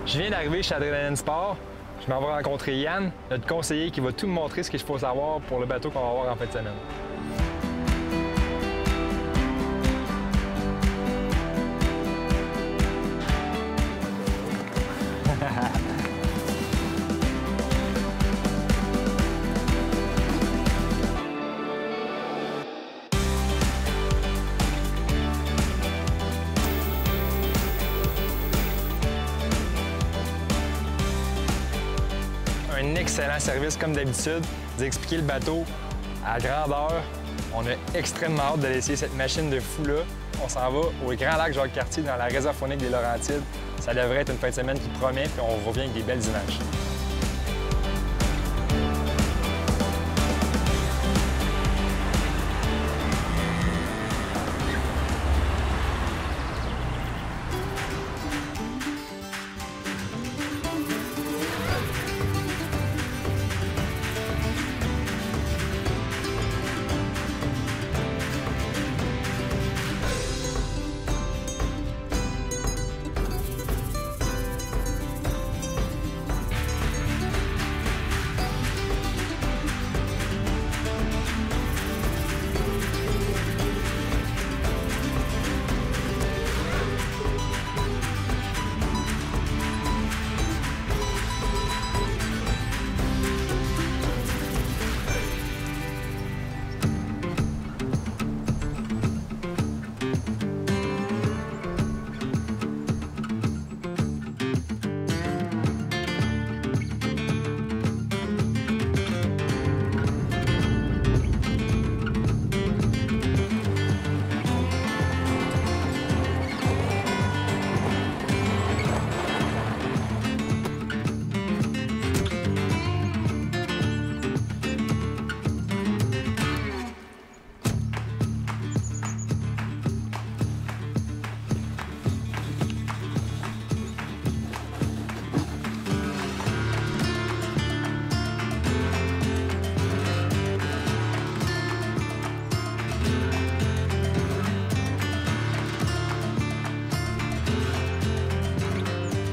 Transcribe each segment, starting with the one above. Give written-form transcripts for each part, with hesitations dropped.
Je viens d'arriver chez Adrenaline Sport. Je m'en vais rencontrer Yann, notre conseiller qui va tout me montrer ce qu'il faut savoir pour le bateau qu'on va avoir en fin de semaine. Un excellent service comme d'habitude, d'expliquer le bateau à grandeur. On a extrêmement hâte de l'essayer, cette machine de fou-là. On s'en va au Grand Lac Jacques-Cartier dans la réserve faunique des Laurentides. Ça devrait être une fin de semaine qui promet, puis on revient avec des belles images.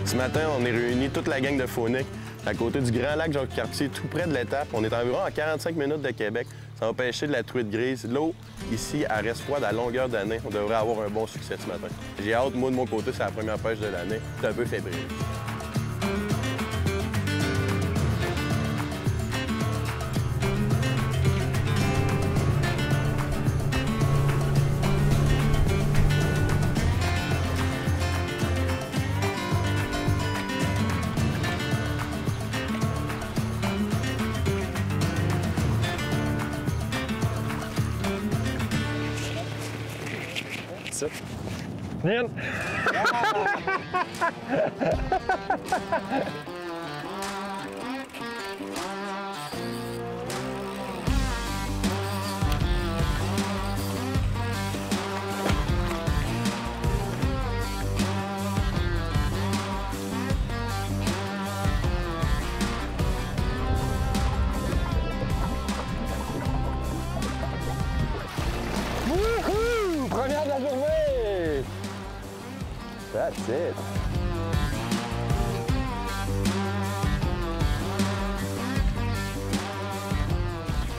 Ce matin, on est réunis toute la gang de Faunique à côté du Grand Lac Jacques-Cartier, tout près de l'étape. On est environ à 45 minutes de Québec. Ça va pêcher de la truite grise. L'eau, ici, elle reste froide à longueur d'année. On devrait avoir un bon succès ce matin. J'ai hâte, moi, de mon côté, c'est la première pêche de l'année. C'est un peu fébrile. Yann! Wouhou! Première de la journée! That's it.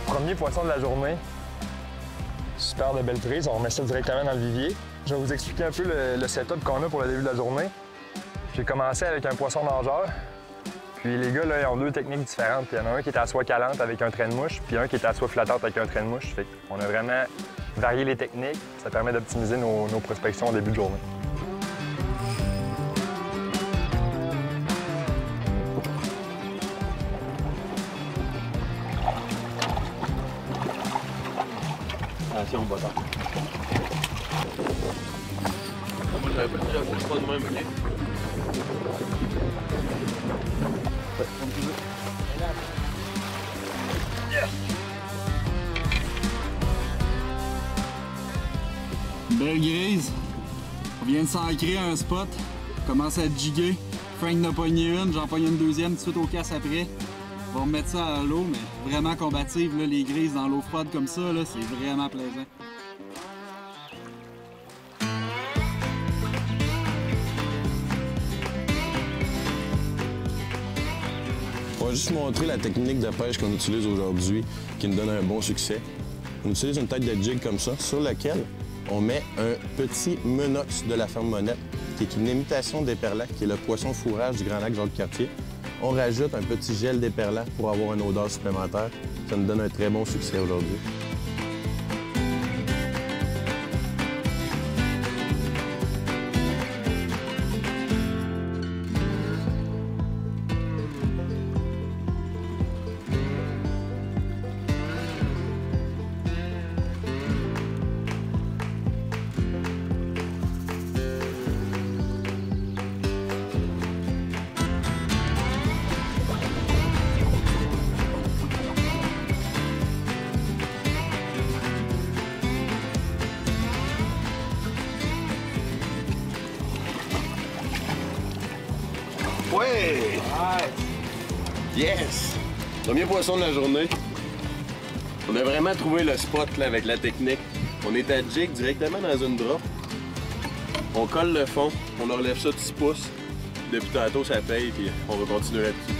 Premier poisson de la journée. Super de belle prise. On remet ça directement dans le vivier. Je vais vous expliquer un peu le setup qu'on a pour le début de la journée. J'ai commencé avec un poisson nageur. Puis les gars, là, ils ont deux techniques différentes. Puis il y en a un qui est à soie calante avec un train de mouche, puis un qui est à soie flottante avec un train de mouche. Fait qu'on a vraiment varié les techniques. Ça permet d'optimiser nos prospections au début de journée. Attention, bâtard. Moi, j'avais pas déjà fait pas de même, ok? Yes! Belle grise. On vient de s'ancrer un spot. On commence à jiguer. Frank n'a pogné une, j'en pogne une deuxième tout de suite au casse après. On va remettre ça à l'eau, mais vraiment combative, là, les grises dans l'eau froide comme ça, c'est vraiment plaisant. On va juste montrer la technique de pêche qu'on utilise aujourd'hui qui nous donne un bon succès. On utilise une tête de jig comme ça, sur laquelle on met un petit menox de la ferme Monette, qui est une imitation d'éperlac, qui est le poisson fourrage du Grand Lac Jacques-Cartier. On rajoute un petit gel d'éperlac pour avoir une odeur supplémentaire. Ça nous donne un très bon succès aujourd'hui. Ouais! Yes! Premier poisson de la journée. On a vraiment trouvé le spot là, avec la technique. On est à jig directement dans une drop. On colle le fond, on relève ça de 6 pouces. Depuis tantôt, ça paye, puis on va continuer là-dessus.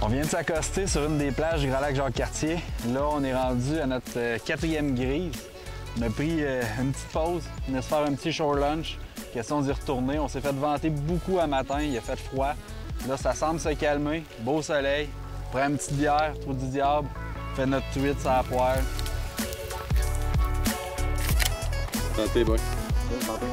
On vient de s'accoster sur une des plages du Grand Lac Jacques-Cartier. Là, on est rendu à notre 4e grise. On a pris une petite pause, on venait se faire un petit shore lunch. Question d'y retourner. On s'est fait vanter beaucoup à matin, il a fait froid. Là, ça semble se calmer. Beau soleil. On prend une petite bière, trou du diable. On fait notre truite sur la poêle. Santé, boy. Santé.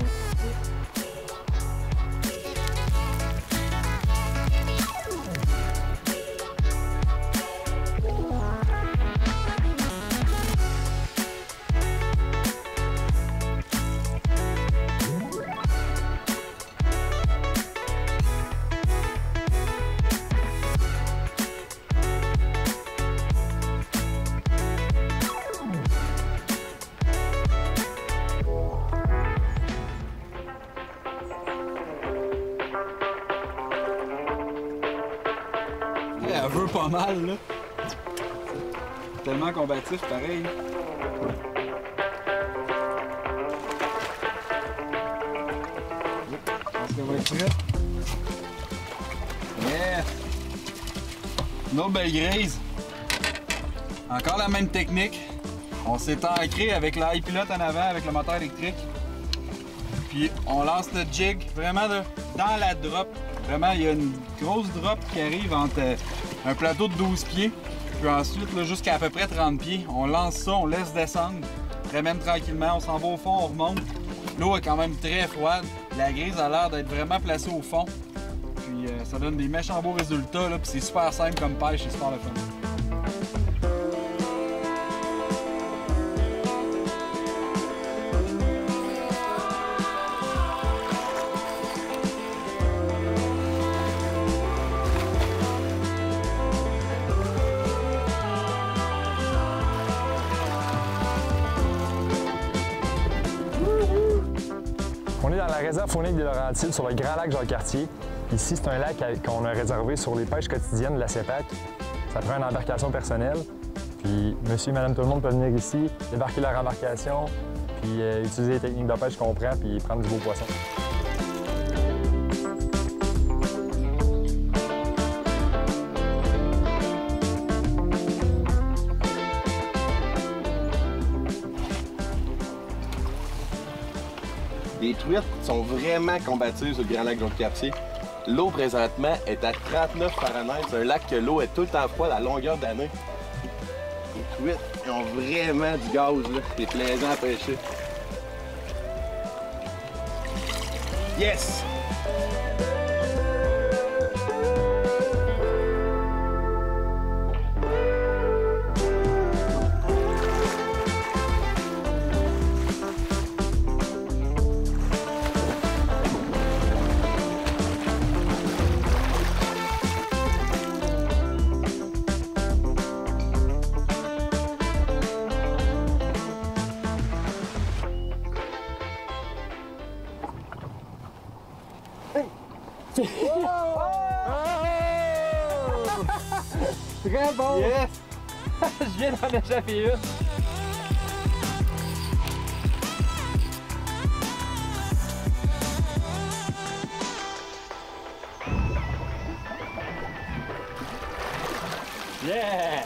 Elle veut pas mal, là. Tellement combatif, pareil. Est-ce qu'elle va être prête? Yes! Une autre belle grise. Encore la même technique. On s'est ancré avec le high pilot en avant, avec le moteur électrique. Puis on lance le jig vraiment dans la drop. Vraiment, il y a une grosse drop qui arrive entre un plateau de 12 pieds. Puis ensuite, jusqu'à à peu près 30 pieds, on lance ça, on laisse descendre. Ramène tranquillement, on s'en va au fond, on remonte. L'eau est quand même très froide. La grise a l'air d'être vraiment placée au fond. Puis ça donne des méchants beaux résultats. Là, puis c'est super simple comme pêche, c'est super le fun. On est dans la réserve faunique des Laurentides sur le Grand Lac Jacques-Cartier. Ici, c'est un lac qu'on a réservé sur les pêches quotidiennes de la CEPAC. Ça prend une embarcation personnelle. Puis monsieur et madame tout le monde peuvent venir ici, débarquer leur embarcation, puis utiliser les techniques de pêche qu'on prend, puis prendre du beau poisson. Les truites sont vraiment combatives sur le Grand Lac Jacques-Cartier. L'eau, présentement, est à 39 Fahrenheit. C'est un lac que l'eau est tout le temps froide à longueur d'année. Les truites, ils ont vraiment du gaz, là. C'est plaisant à pêcher. Yes! Très bon! Yes! Je viens d'en échapper une. Yeah!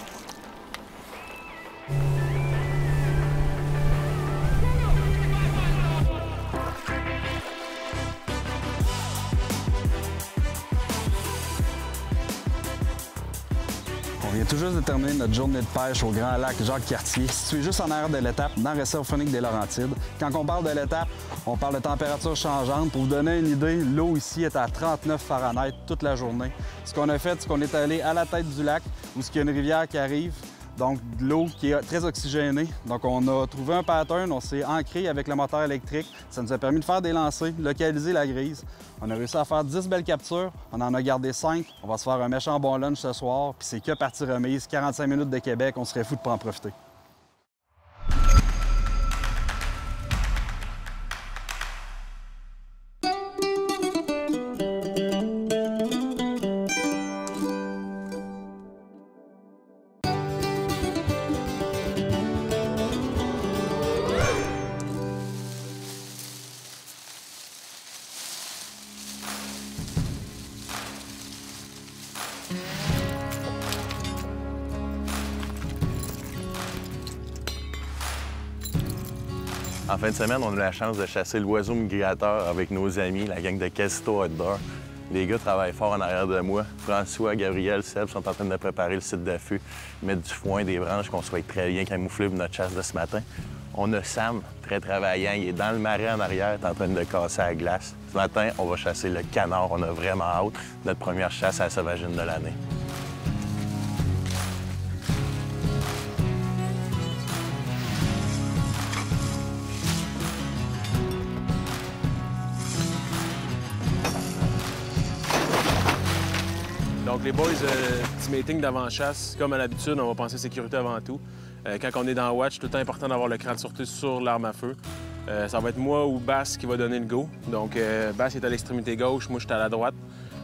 On vient tout juste de terminer notre journée de pêche au Grand Lac Jacques-Cartier, situé juste en arrière de l'étape, dans le réserve faunique des Laurentides. Quand on parle de l'étape, on parle de température changeante. Pour vous donner une idée, l'eau ici est à 39 Fahrenheit toute la journée. Ce qu'on a fait, c'est qu'on est allé à la tête du lac, où il y a une rivière qui arrive, donc de l'eau qui est très oxygénée. Donc on a trouvé un pattern, on s'est ancré avec le moteur électrique. Ça nous a permis de faire des lancers, localiser la grise. On a réussi à faire 10 belles captures, on en a gardé 5. On va se faire un méchant bon lunch ce soir, puis c'est que partie remise, 45 minutes de Québec, on serait fou de pas en profiter. En fin de semaine, on a eu la chance de chasser l'oiseau migrateur avec nos amis, la gang de Quesito Outdoor. Les gars travaillent fort en arrière de moi. François, Gabriel, Seb sont en train de préparer le site d'affût, mettre du foin, des branches qu'on soit très bien camouflés pour notre chasse de ce matin. On a Sam, très travaillant, il est dans le marais en arrière, il est en train de casser la glace. Ce matin, on va chasser le canard. On a vraiment hâte. Notre première chasse à la sauvagine de l'année. Donc les boys, petit meeting d'avant-chasse, comme à l'habitude, on va penser sécurité avant tout. Quand on est dans Watch, tout le temps important d'avoir le cran de sûreté sur l'arme à feu. Ça va être moi ou Bass qui va donner le go. Donc Bass est à l'extrémité gauche, moi je suis à la droite.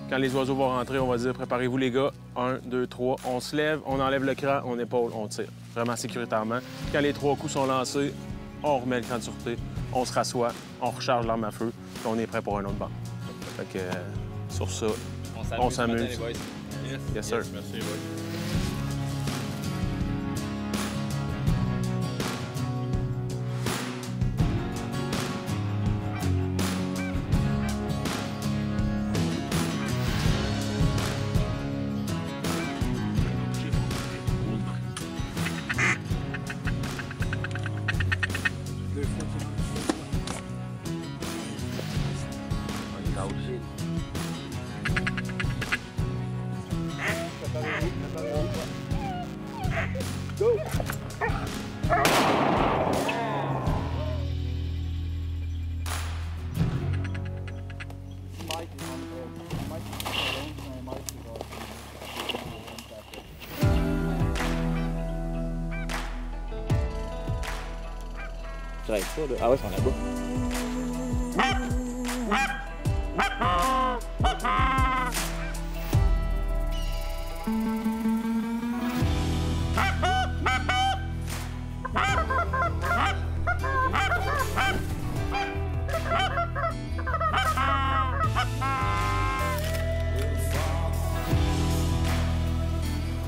Quand les oiseaux vont rentrer, on va dire préparez-vous les gars, 1, 2, 3, on se lève, on enlève le cran, on épaule, on tire. Vraiment sécuritairement. Quand les 3 coups sont lancés, on remet le cran de sûreté, on se rassoit, on recharge l'arme à feu, puis on est prêt pour un autre banc. Fait que sur ça, on s'amuse. Yes, sir. Merci, boys. J'arrive pas, là. Ah ouais, ils sont là-bas.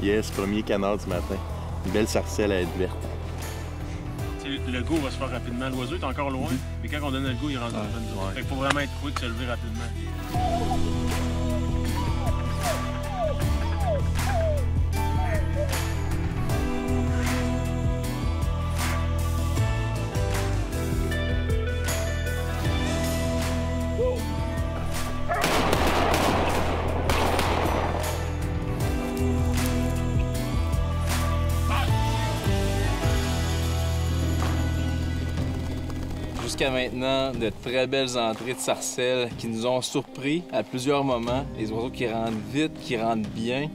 Yes, premier canard du matin. Une belle sarcelle à être verte. Le go va se faire rapidement. L'oiseau est encore loin, mais quand on donne le go, il rentre dans le zone. Fait qu'il faut vraiment être quick, se lever rapidement. Jusqu'à maintenant, de très belles entrées de sarcelles qui nous ont surpris à plusieurs moments. Les oiseaux qui rentrent vite, qui rentrent bien.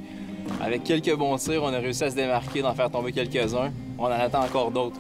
Avec quelques bons tirs, on a réussi à se démarquer, d'en faire tomber quelques-uns. On en attend encore d'autres.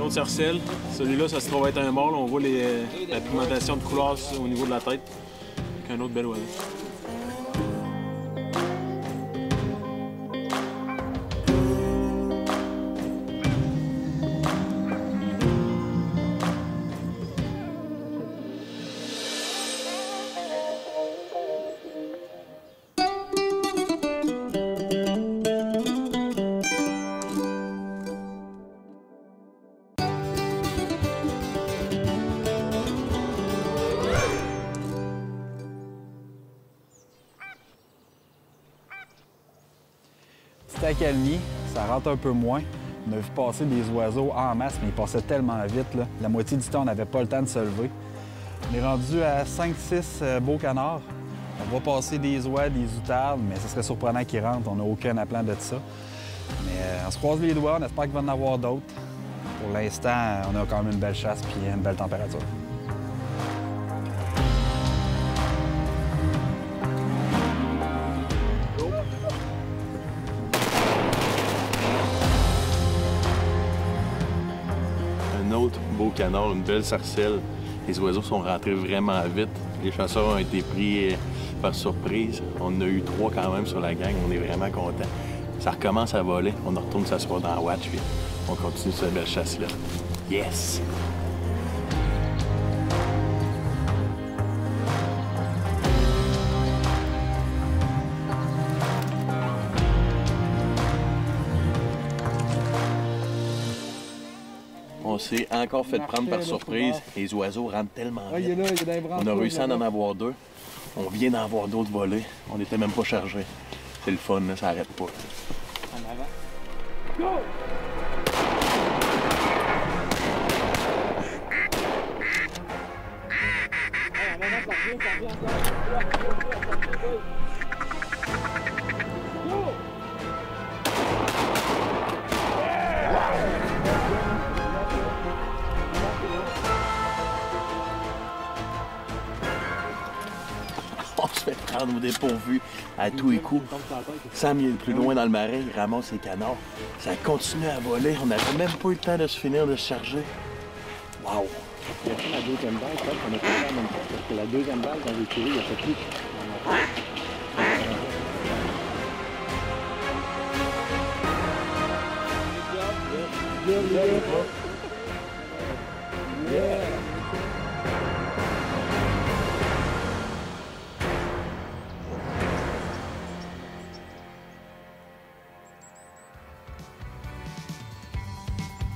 autre sarcelle. Celui-là, ça se trouve être un mâle. On voit la pigmentation de couleur au niveau de la tête. Avec un autre bel oiseau. Petite accalmie, ça rentre un peu moins. On a vu passer des oiseaux en masse, mais ils passaient tellement vite. Là. La moitié du temps, on n'avait pas le temps de se lever. On est rendu à 5-6 beaux canards. On va passer des oies, des outardes, mais ce serait surprenant qu'ils rentrent. On n'a aucun appelant de ça. Mais on se croise les doigts, on espère qu'il va en avoir d'autres. Pour l'instant, on a quand même une belle chasse et une belle température. Un autre beau canard, une belle sarcelle. Les oiseaux sont rentrés vraiment vite. Les chasseurs ont été pris par surprise. On en a eu 3 quand même sur la gang. On est vraiment contents. Ça recommence à voler. On retourne s'asseoir dans la watch puis on continue cette belle chasse-là. Yes! On s'est encore fait prendre par surprise. Les oiseaux rentrent tellement vite. On a réussi à en avoir 2. On vient d'en avoir d'autres volés. On n'était même pas chargés. C'est le fun, là, ça arrête pas. En avant. Go! On se fait prendre au dépourvu à tous les coups. Sam il est plus loin dans le marais, il ramasse les canards. Ça continue à voler. On n'avait même pas eu le temps de se finir de se charger. Wow! Il a fait la deuxième balle, je pense qu'on a fait la même chose, parce que la deuxième balle, quand j'ai tiré, il a fait plus.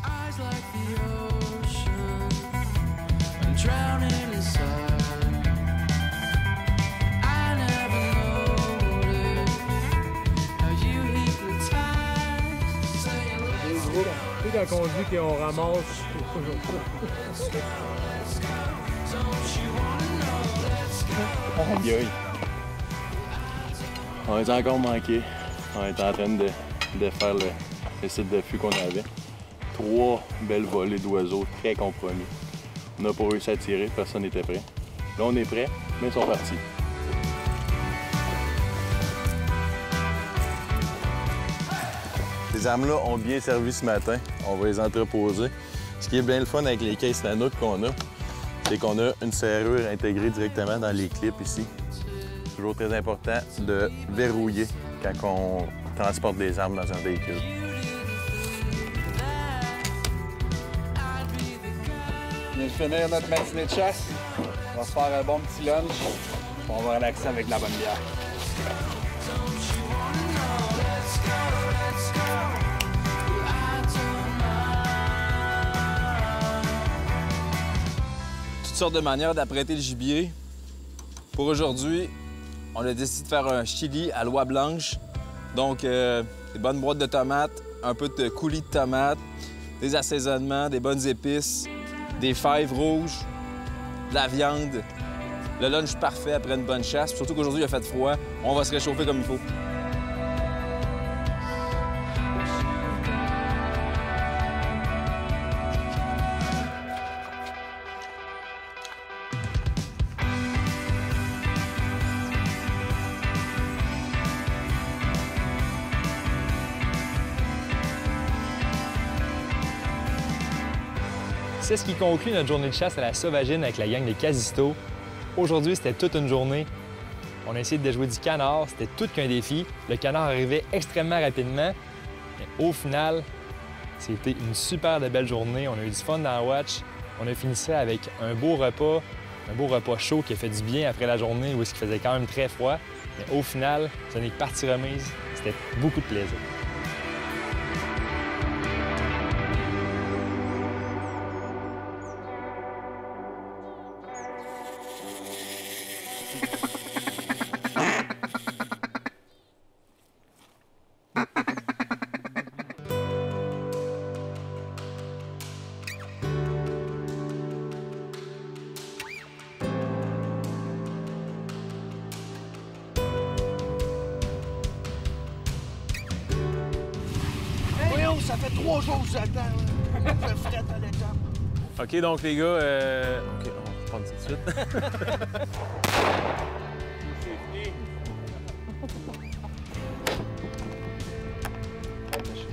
Eyes like the ocean, I'm drowning inside. I never noticed how you hypnotize. Tu sais, quand on dit qu'on ramasse. Aïe aïe! On est encore manqué. On est en train de faire le site de fût qu'on avait. 3 belles volées d'oiseaux très compromis. On n'a pas réussi à tirer, personne n'était prêt. Là, on est prêt, mais ils sont partis. Ces armes-là ont bien servi ce matin. On va les entreposer. Ce qui est bien le fun avec les caisses Nanook qu'on a, c'est qu'on a une serrure intégrée directement dans les clips ici. Toujours très important de verrouiller quand on transporte des armes dans un véhicule. On vient de finir notre matinée de chasse. On va se faire un bon petit lunch. On va relaxer avec de la bonne bière. Toutes sortes de manières d'apprêter le gibier. Pour aujourd'hui, on a décidé de faire un chili à l'oie blanche. Donc, des bonnes boîtes de tomates, un peu de coulis de tomates, des assaisonnements, des bonnes épices, des fèves rouges, de la viande. Le lunch parfait après une bonne chasse. Surtout qu'aujourd'hui, il a fait froid. On va se réchauffer comme il faut. C'est ce qui conclut notre journée de chasse à la sauvagine avec la gang des Casisto. Aujourd'hui, c'était toute une journée. On a essayé de déjouer du canard, c'était tout qu'un défi. Le canard arrivait extrêmement rapidement, mais au final, c'était une super de belle journée. On a eu du fun dans la watch. On a fini ça avec un beau repas chaud qui a fait du bien après la journée où il faisait quand même très froid. Mais au final, ce n'est que partie remise. C'était beaucoup de plaisir. Ça fait 3 jours que j'attends. Je frette à l'étape. OK, donc les gars, OK, on va reprendre ça tout de suite.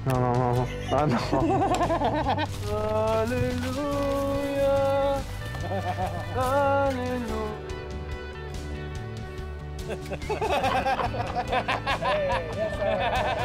Non. Ah non. Alléluia. Alléluia. Hey, yes,